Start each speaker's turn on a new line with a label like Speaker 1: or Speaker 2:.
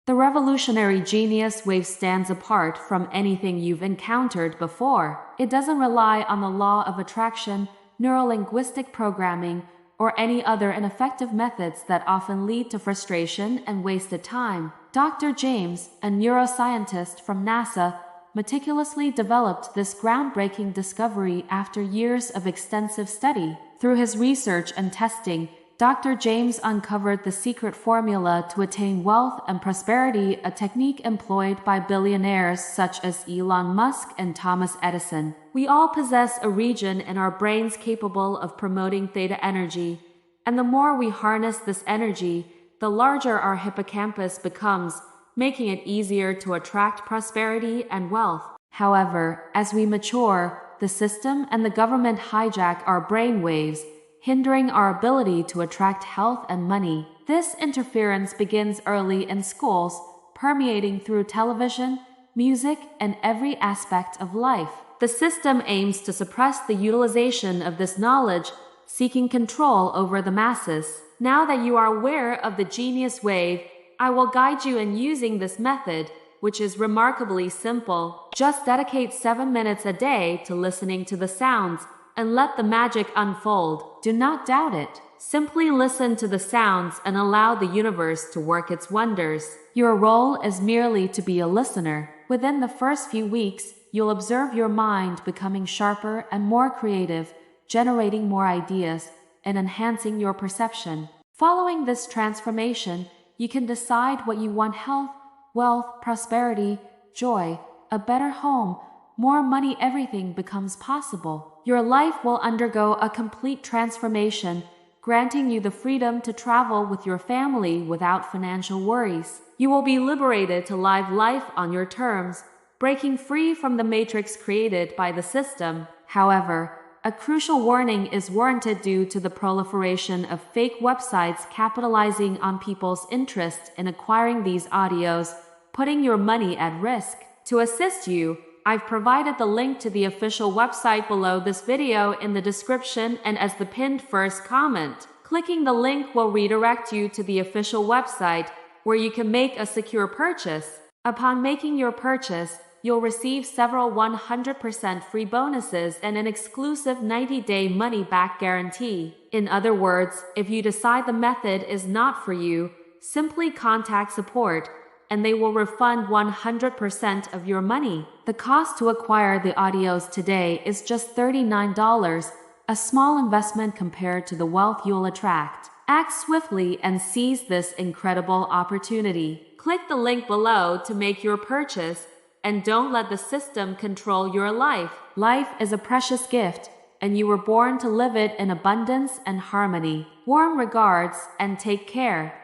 Speaker 1: The revolutionary genius wave stands apart from anything you've encountered before. It doesn't rely on the law of attraction, neuro-linguistic programming, or any other ineffective methods that often lead to frustration and wasted time. Dr. James, a neuroscientist from NASA, meticulously developed this groundbreaking discovery after years of extensive study. Through his research and testing, Dr. James uncovered the secret formula to attain wealth and prosperity, a technique employed by billionaires such as Elon Musk and Thomas Edison. We all possess a region in our brains capable of promoting theta energy, and the more we harness this energy, the larger our hippocampus becomes, making it easier to attract prosperity and wealth. However, as we mature, the system and the government hijack our brain waves, hindering our ability to attract health and money. This interference begins early in schools, permeating through television, music, and every aspect of life. The system aims to suppress the utilization of this knowledge, seeking control over the masses. Now that you are aware of the genius wave, I will guide you in using this method, which is remarkably simple. Just dedicate 7 minutes a day to listening to the sounds, and let the magic unfold. Do not doubt it. Simply listen to the sounds and allow the universe to work its wonders. Your role is merely to be a listener. Within the first few weeks, you'll observe your mind becoming sharper and more creative, generating more ideas, and enhancing your perception. Following this transformation, you can decide what you want: health, wealth, prosperity, joy, a better home, more money. Everything becomes possible. Your life will undergo a complete transformation, granting you the freedom to travel with your family without financial worries. You will be liberated to live life on your terms, breaking free from the matrix created by the system. However, a crucial warning is warranted due to the proliferation of fake websites capitalizing on people's interest in acquiring these audios, putting your money at risk. To assist you, I've provided the link to the official website below this video in the description and as the pinned first comment. Clicking the link will redirect you to the official website, where you can make a secure purchase. Upon making your purchase, you'll receive several 100% free bonuses and an exclusive 90-day money-back guarantee. In other words, if you decide the method is not for you, simply contact support, and they will refund 100% of your money. The cost to acquire the audios today is just $39, a small investment compared to the wealth you'll attract. Act swiftly and seize this incredible opportunity. Click the link below to make your purchase, and don't let the system control your life. Life is a precious gift, and you were born to live it in abundance and harmony. Warm regards, and take care.